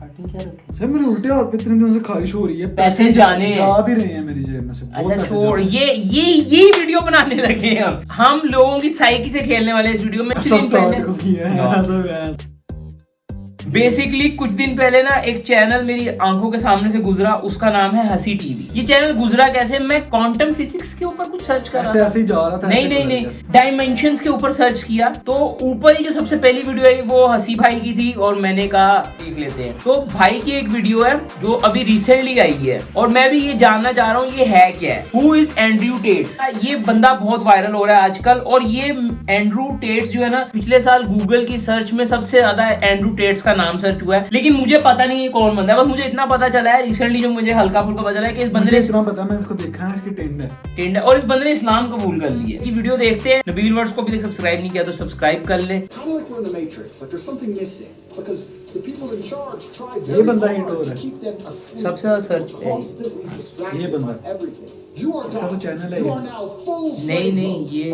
Starting क्या रखी जब मेरे उल्टे हाथ पे इतने दिनों से खारिश हो रही है, पैसे जाने जा भी रहे हैं मेरी जेब में से। अच्छा छोड़, ये वीडियो बनाने लगे हैं हम लोगों की साइकी से खेलने वाले इस वीडियो में। बेसिकली कुछ दिन पहले ना एक चैनल मेरी आंखों के सामने से गुजरा, उसका नाम है हंसी टीवी। ये चैनल गुजरा कैसे, मैं क्वांटम फिजिक्स के ऊपर कुछ सर्च कर रहा था, ऐसे ही जा रहा था। नहीं डायमेंशंस के ऊपर सर्च किया तो ऊपर ही जो सबसे पहली वीडियो आई वो हंसी भाई की थी और मैंने कहा देख लेते हैं। तो भाई की एक वीडियो है जो अभी रिसेंटली आई है और मैं भी ये जानना चाह रहा हूँ ये है क्या है। Who is Andrew Tate? ये बंदा बहुत वायरल हो रहा है आजकल और ये एंड्रयू टेट जो है ना, पिछले साल गूगल की सर्च में सबसे ज्यादा एंड्रयू टेट्स का नाम सर्च हुआ है, लेकिन मुझे पता नहीं है कौन बंदा है। बस मुझे इतना पता चला है रिसेंटली, जो मुझे हल्का फुल्का पता चला है कि इस बंदे ने इतना पता है, मैंने इसको देखा है, इसकी टेंड है और इस बंदे ने इस्लाम कबूल कर ली है। ये वीडियो देखते हैं। नबील वर्ड्स को अभी तक सब्सक्राइब नहीं किया तो सब्सक्राइब कर ले। ये बंदा हिट हो रहा है, सबसे ज्यादा सर्च है ये बंदा, इसका तो चैनल है नहीं ये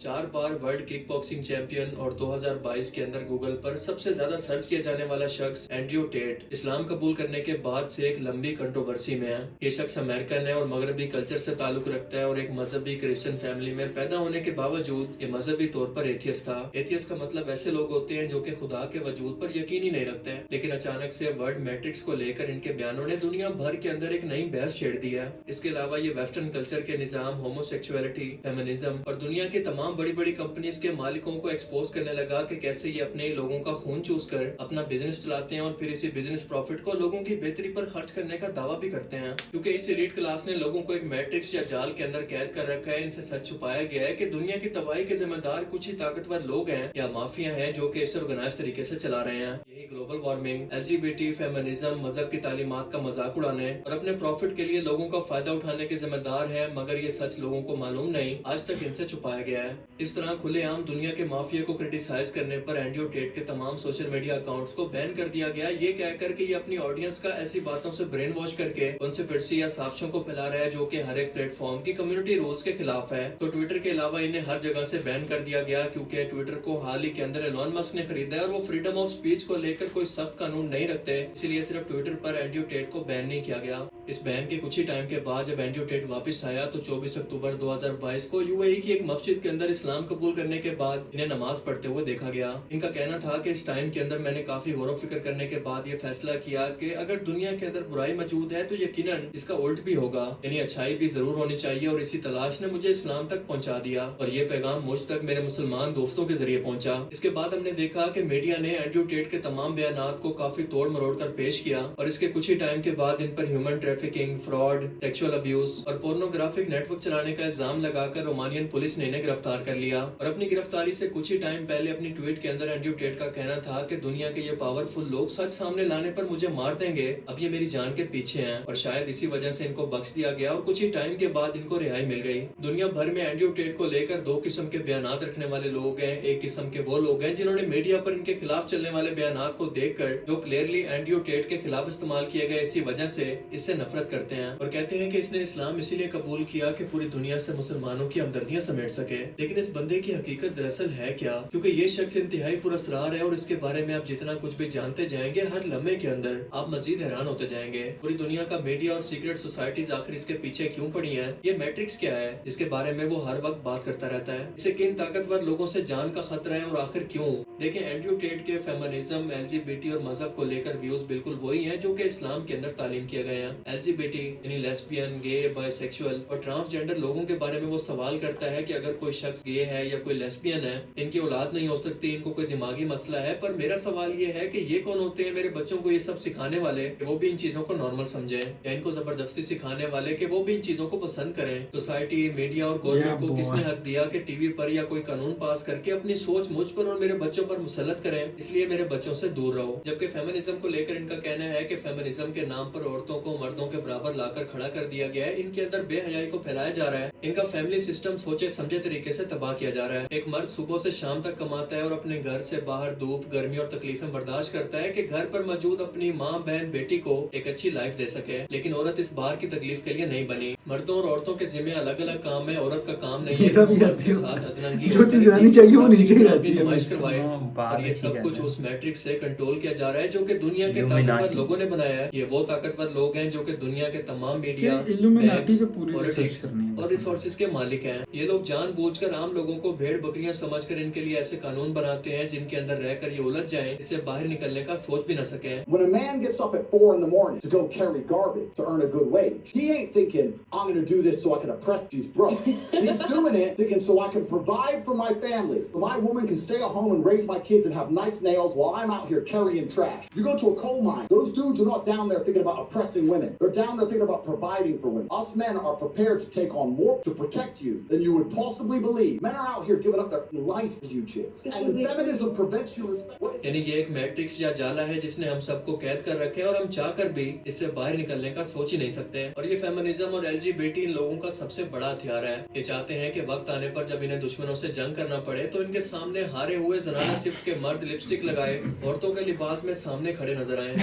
4 बार वर्ल्ड किक बॉक्सिंग चैंपियन और 2022 के अंदर गूगल पर सबसे ज्यादा सर्च किया जाने वाला शख्स एंड्रयू टेट इस्लाम कबूल करने के बाद से एक लंबी कंट्रोवर्सी में है। ये शख्स अमेरिकन है और मगरबी कल्चर से ताल्लुक रखता है और एक मजहबी क्रिश्चियन फैमिली में पैदा होने के बावजूद ये मजहबी तौर पर एथियस्ट था। एथियस्ट का मतलब ऐसे लोग होते हैं जो कि खुदा के वजूद पर यकीन ही नहीं रखते हैं, लेकिन अचानक से वर्ल्ड मैट्रिक्स को लेकर इनके बयानों ने दुनिया भर के अंदर एक नई बहस छेड़ दी है। इसके अलावा ये वेस्टर्न कल्चर के निजाम, होमोसेक्सुअलिटी, फेमिनिज्म और दुनिया की तमाम बड़ी बड़ी कंपनीज के मालिकों को एक्सपोज करने लगा कि कैसे ये अपने लोगों का खून चूस कर अपना बिजनेस चलाते हैं और फिर इसी बिजनेस प्रॉफिट को लोगों की बेहतरी पर खर्च करने का दावा भी करते हैं। क्योंकि इस एलीट क्लास ने लोगों को एक मैट्रिक्स या जाल के अंदर कैद कर रखा है। इनसे सच छुपाया गया है कि दुनिया की तबाही के जिम्मेदार कुछ ही ताकतवर लोग हैं या माफिया हैं जो कि इसे ऑर्गेनाइज तरीके से चला रहे हैं। यही ग्लोबल वार्मिंग, LGBT, फेमिनिज्म, मजहब की तालीमात का मजाक उड़ाने और अपने प्रॉफिट के लिए लोगों का फायदा उठाने के जिम्मेदार है, मगर ये सच लोगों को मालूम नहीं, आज तक इनसे छुपाया गया है। इस तरह खुलेआम दुनिया के माफिया को क्रिटिसाइज करने पर एंड्रयू टेट के तमाम सोशल मीडिया अकाउंट्स को बैन कर दिया गया, ये कहकर कि ये अपनी ऑडियंस का ऐसी बातों से ब्रेन वॉश करके उनसे फिरसी या साजिशों को फैला रहा है जो कि हर एक प्लेटफॉर्म की कम्युनिटी रूल्स के खिलाफ है। तो ट्विटर के अलावा इन्हें हर जगह से बैन कर दिया गया क्योंकि ट्विटर को हाल ही के अंदर एलॉन मस्क ने खरीदा है और वो फ्रीडम ऑफ स्पीच को लेकर कोई सख्त कानून नहीं रखते, इसलिए सिर्फ ट्विटर पर एंड्रयू टेट को बैन नहीं किया गया। इस बैन के कुछ ही टाइम के बाद जब एंड्रयू टेट वापस आया तो 24 अक्टूबर 2022 को यूएई की एक मस्जिद के अंदर इस्लाम कबूल करने के बाद इन्हें नमाज पढ़ते हुए देखा गया। इनका कहना था कि इस टाइम के अंदर मैंने काफी गौर फिक्र करने के बाद ये फैसला किया कि अगर दुनिया के अंदर बुराई मौजूद है तो यकीनन इसका उल्ट भी होगा, यानी अच्छाई भी जरूर होनी चाहिए और इसी तलाश ने मुझे इस्लाम तक पहुंचा दिया और ये पैगाम मुझ तक मेरे मुसलमान दोस्तों के जरिए पहुंचा। इसके बाद हमने देखा कि मीडिया ने एंड्रयू टेट के तमाम बयानात को काफी तोड़ मरोड़ कर पेश किया और इसके कुछ ही टाइम के बाद इन पर human trafficking, fraud, sexual abuse और पोर्नोग्राफिक नेटवर्क चलाने का इल्जाम लगाकर रोमानियन पुलिस ने इन्हें गिरफ्तार कर लिया। और अपनी गिरफ्तारी से कुछ ही टाइम पहले अपनी ट्वीट के अंदर एंड्रयू टेट का कहना था कि दुनिया के ये पावरफुल लोग सच सामने लाने पर मुझे मार देंगे, अब ये मेरी जान के पीछे हैं और शायद इसी वजह से इनको बख्श दिया गया और कुछ ही टाइम के बाद इनको रिहाई मिल गई। दुनिया भर में एंड्रयू टेट को लेकर दो किस्म के बयानात रखने वाले लोग हैं। एक किस्म के वो लोग हैं जिन्होंने मीडिया पर इनके खिलाफ चलने वाले बयानात को देखकर जो क्लियरली एंड्रयू टेट के खिलाफ इस्तेमाल किए गए इसी वजह से इससे नफरत करते हैं और कहते हैं कि इसने इस्लाम इसीलिए कबूल किया कि पूरी दुनिया से मुसलमानों की हमदर्दियां समेट सके। लेकिन इस बंदे की हकीकत दरअसल है क्या? क्योंकि ये शख्स इंतहाई पुरस्कार है और इसके बारे में आप जितना कुछ भी जानते जाएंगे हर लम्हे के अंदर आप मजीद हैरान होते जाएंगे। पूरी दुनिया का मीडिया और सीक्रेट सोसाइटीज आखिर इसके पीछे क्यों पड़ी हैं? ये मैट्रिक्स क्या है जिसके बारे में वो हर वक्त बात करता रहता है? इसे किन ताकतवर लोगों से जान का खतरा है और आखिर क्यों? देखें, एंड्रयू टेट के फेमिनिज्म, LGBT और मजहब को लेकर व्यूज बिल्कुल वही हैं जो कि इस्लाम के अंदर तालीम किए गए हैं। LGBT यानी लेस्बियन, गे, बाइसेक्सुअल और ट्रांसजेंडर लोगों के बारे में वो सवाल करता है कि अगर कोई शख्स गे है या कोई लेस्बियन है, इनकी औलाद नहीं हो सकती, इनको कोई दिमागी मसला है। पर मेरा सवाल ये है कि ये कौन होते हैं मेरे बच्चों को ये सब सिखाने वाले, वो भी इन चीजों को नॉर्मल समझे या इनको जबरदस्ती सिखाने वाले कि वो भी इन चीजों को पसंद करें? सोसाइटी, मीडिया और गवर्नमेंट को किसने हक दिया कि टीवी पर या कोई कानून पास करके अपनी सोच मुझ पर और मेरे बच्चों पर मुसल्लत करें, इसलिए मेरे बच्चों से दूर रहो? जबकि फेमिनिज्म को लेकर इनका कहना है कि फेमिनिज्म के नाम पर औरतों को मर्दों के बराबर लाकर खड़ा कर दिया गया है, इनके अंदर बेहयाई को फैलाया जा रहा है। इनका फैमिली सिस्टम सोचे समझे तरीके से तबाह किया जा रहा है। एक मर्द सुबह से शाम तक कमाता है और अपने घर से बाहर धूप, गर्मी और तकलीफें बर्दाश्त करता है कि घर पर मौजूद अपनी माँ, बहन, बेटी को एक अच्छी लाइफ दे सके, लेकिन औरत इस बाहर की तकलीफ के लिए नहीं बनी। मर्दों और औरतों के जिम्मे अलग अलग काम है, औरत का काम नहीं है जो चीज आनी चाहिए वो नीचे ही रहती है। नुमाइश करवाए और ये सब कुछ उस मैट्रिक्स से कंट्रोल किया जा रहा है जो कि दुनिया के ताकतवर लोगों ने बनाया है। ये वो ताकतवर लोग हैं जो कि दुनिया के तमाम मीडिया, पॉलिटिक्स और रिसोर्सेज के मालिक हैं। ये लोग जानबूझकर आम लोगों को भेड़ बकरियां समझकर इनके लिए ऐसे कानून बनाते हैं जिनके अंदर रहकर ये उलझ जाएं, इससे बाहर निकलने का सोच भी न सके। When a man gets up at 4 in the morning to go carry garbage to earn a good wage, he ain't thinking, I'm going to do this so I can oppress these broke. He's doing it thinking so I can provide for my family, so my woman can stay at home and raise my kids and have nice nails while I'm out here carrying trash. You go to a coal mine, those dudes are not down there thinking about oppressing women. They're down there thinking about providing for women. Us men are prepared to take on more to protect you than you would possibly believe. Men are out here giving up their life for you chicks. And feminism prevents you respect. यानी ये एक matrix या जाला है जिसने हम सबको कैद कर रखे हैं और हम चाहकर भी इससे बाहर निकलने का सोच ही नहीं सकते। और ये फेमिनिज्म और LGBT इन लोगों का सबसे बड़ा हथियार है। ये चाहते हैं कि वक्त आने पर जब इन्हें दुश्मनों से जंग करना पड़े तो इनके सामने हारे हुए ज़नाना सिफ्ट के मर्द लिपस्टिक लगाए औरतों के लिबास में सामने खड़े नजर आए।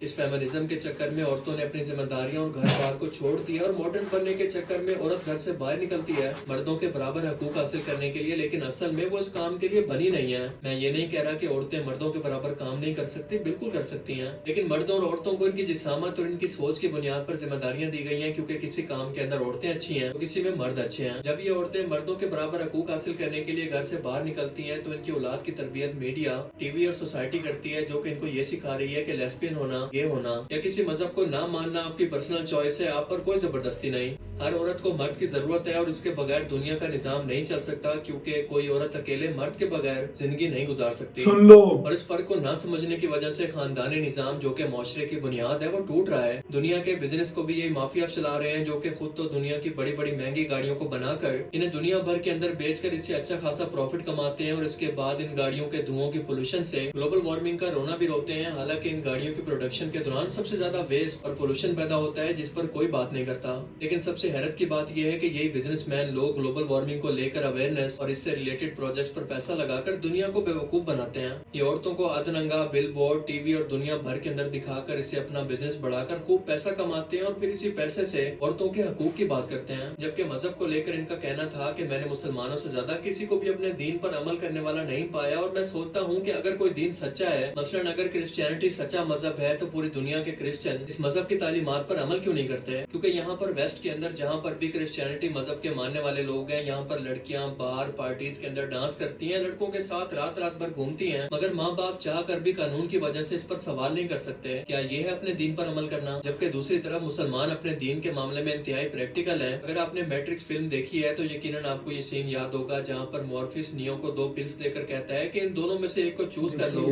इस फेमिनिज्म के चक्कर में औरतों ने अपनी जिम्मेदारियों और घर बार को छोड़ दिया और मॉडर्न बनने के चक्कर में औरत घर से बाहर निकलती है मर्दों के बराबर हकूक हासिल करने के लिए, लेकिन असल में वो इस काम के लिए बनी नहीं है। मैं ये नहीं कह रहा कि औरतें मर्दों के बराबर काम नहीं कर सकती, बिल्कुल कर सकती हैं, लेकिन मर्दों और औरतों को इनकी जिस्मामत और इनकी सोच की बुनियाद पर जिम्मेदारियां दी गई हैं, क्योंकि किसी काम के अंदर औरतें अच्छी हैं तो किसी में मर्द अच्छे हैं। जब ये औरतें मर्दों के बराबर हकूक हासिल करने के लिए घर से बाहर निकलती हैं तो इनकी औलाद की तरबियत मीडिया, टीवी और सोसाइटी करती है, जो कि इनको ये सिखा रही है कि लेस्बियन होना, गे होना या किसी मजहब को ना मानना आपकी पर्सनल चॉइस है, आप पर कोई जबरदस्ती नहीं। हर औरत को मर्द की जरूरत है और इसके बगैर दुनिया का निजाम नहीं चल सकता, क्योंकि कोई औरत अकेले मर्द के बगैर जिंदगी नहीं गुजार सकती। सुन लो। और इस फर्क को ना समझने की वजह से खानदानी निजाम जो कि मुआशरे की बुनियाद है वो टूट रहा है। दुनिया के बिजनेस को भी यही माफिया चला रहे हैं, जो कि खुद तो दुनिया की बड़ी बड़ी महंगी गाड़ियों को बनाकर इन्हें दुनिया भर के अंदर बेचकर इससे अच्छा खासा प्रॉफिट कमाते हैं और इसके बाद इन गाड़ियों के धुओं की पोल्यूशन से ग्लोबल वार्मिंग का रोना भी रोते हैं। हालांकि इन गाड़ियों की प्रोडक्शन के दौरान सबसे ज्यादा वेस्ट और पोल्यूशन पैदा होता है, जिस पर कोई बात नहीं करता। लेकिन सबसे हैरत की बात यह है कि यही बिजनेसमैन लोग ग्लोबल वार्मिंग को लेकर अवेयरनेस और इससे रिलेटेड प्रोजेक्ट्स पर पैसा लगाकर दुनिया को बेवकूफ बनाते हैं। ये औरतों को अदनंगा बिल बोर्ड, टीवी और दुनिया भर के अंदर दिखाकर इसे अपना बिजनेस बढ़ाकर खूब पैसा कमाते हैं और फिर इसी पैसे से औरतों के हकूक की बात करते हैं। जबकि मजहब को लेकर इनका कहना था कि मैंने मुसलमानों से ज्यादा किसी को भी अपने दीन पर अमल करने वाला नहीं पाया, और मैं सोचता हूँ कि अगर कोई दीन सच्चा है, मसलन अगर क्रिश्चियनिटी सच्चा मजहब है, तो पूरी दुनिया के क्रिश्चियन इस मजहब की तालीमात पर अमल क्यों नहीं करते हैं? क्योंकि यहाँ पर वेस्ट के अंदर जहाँ पर भी क्रिश्चियनिटी मजहब के मानने वाले लोग हैं, यहाँ पर लड़कियाँ बार पार्टीज के अंदर डांस करती हैं, लड़कों के साथ रात रात भर घूमती हैं, मगर माँ बाप चाह कर भी कानून की वजह से इस पर सवाल नहीं कर सकते। क्या ये है अपने दीन पर अमल करना? जबकि दूसरी तरफ मुसलमान अपने दीन के मामले में इंतहाई प्रैक्टिकल है। अगर आपने मैट्रिक्स फिल्म देखी है तो यकीनन आपको ये सीन याद होगा जहाँ पर मॉर्फिस नियो को 2 पिल्स देकर कहता है कि इन दोनों में से एक को चूज कर लो।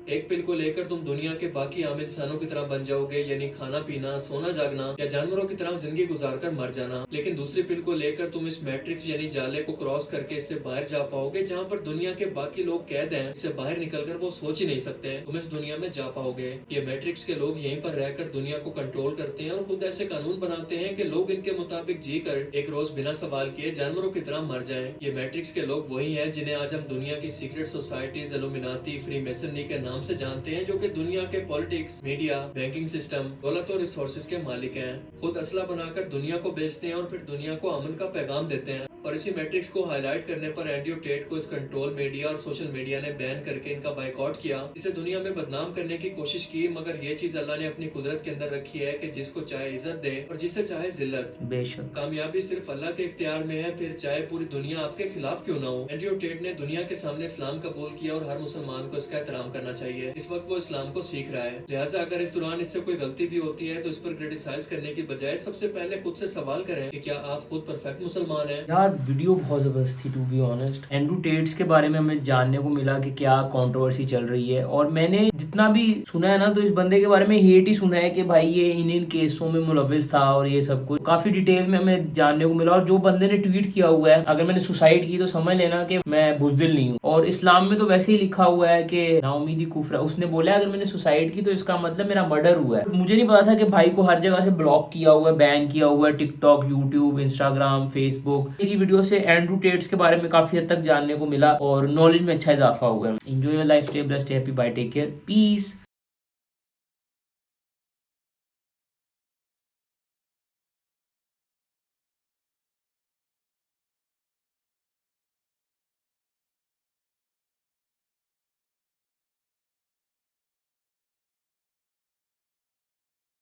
एक पिल को लेकर तुम दुनिया के बाकी आम इंसानों की तरह बन जाओगे, यानी खाना पीना, सोना जागना या जानवरों की तरह जिंदगी गुजार कर मर जाना। लेकिन दूसरी पिल को लेकर तुम इस मैट्रिक्स यानी जाले को क्रॉस करके इससे बाहर जा पाओगे, जहाँ पर दुनिया के बाकी लोग कैद हैं, इससे बाहर निकलकर वो सोच ही नहीं सकते, तुम इस दुनिया में जा पाओगे। ये मैट्रिक्स के लोग यहीं पर रहकर दुनिया को कंट्रोल करते हैं और खुद ऐसे कानून बनाते हैं कि लोग इनके मुताबिक जी कर एक रोज बिना सवाल किए जानवरों की तरह मर जाएं। ये मैट्रिक्स के लोग वही हैं जिन्हें आज हम दुनिया की secret societies, Illuminati, free masonry के नाम से जानते हैं, जो कि दुनिया के पॉलिटिक्स, मीडिया, बैंकिंग सिस्टम, दौलत और रिसोर्सेज के मालिक हैं। खुद असला बनाकर दुनिया को बेचते हैं और फिर दुनिया को अमन का पैगाम देते हैं। और इसी मैट्रिक्स को हाईलाइट करने पर एंड्रयू टेट को इस कंट्रोल मीडिया और सोशल मीडिया ने बैन करके इनका बाइकआउट किया, इसे दुनिया में बदनाम करने की कोशिश की, मगर ये चीज अल्लाह ने अपनी कुदरत के अंदर रखी है कि जिसको चाहे इज्जत दे और जिसे चाहे जिल्लत। बेशक कामयाबी सिर्फ अल्लाह के इख्तियार में है, फिर चाहे पूरी दुनिया आपके खिलाफ क्यों ना हो। एंड्रयू टेट ने दुनिया के सामने इस्लाम कबूल किया और हर मुसलमान को इसका एहतराम करना चाहिए। इस वक्त वो इस्लाम को सीख रहा है, लिहाजा अगर इस दौरान इससे कोई गलती भी होती है तो इस पर क्रिटिसाइज करने की बजाय सबसे पहले खुद से सवाल करें कि क्या आप खुद परफेक्ट मुसलमान हैं। यार वीडियो बहुत जबरदस्त थी, टू बी ऑनेस्ट। एंड्रू टेट्स के बारे में हमें जानने को मिला कि क्या कंट्रोवर्सी चल रही है, और मैंने जितना भी सुना है ना तो इस बंदे के बारे में हेट ही सुना है कि भाई ये इन केसों में मुलविस था और ये सब कुछ काफी डिटेल में हमें जानने को मिला। और जो बंदे ने ट्वीट किया हुआ है, अगर मैंने सुसाइड की तो समझ लेना कि मैं बुज़दिल नहीं हूँ, और इस्लाम में तो वैसे ही लिखा हुआ है कि नाउमीदी कुफ्र। उसने बोला अगर मैंने सुसाइड की तो इसका मतलब मेरा मर्डर हुआ है। मुझे नहीं पता था कि भाई को हर जगह से ब्लॉक किया हुआ है, बैन किया हुआ है, टिकटॉक, यूट्यूब, इंस्टाग्राम, फेसबुक। मेरी ویڈیو سے اینڈرو ٹیٹس کے بارے میں کافی حد تک جاننے کو ملا اور نالج میں اچھا اضافہ ہوا ہے. Enjoy your life, stay blessed, happy, bye, take care, piece.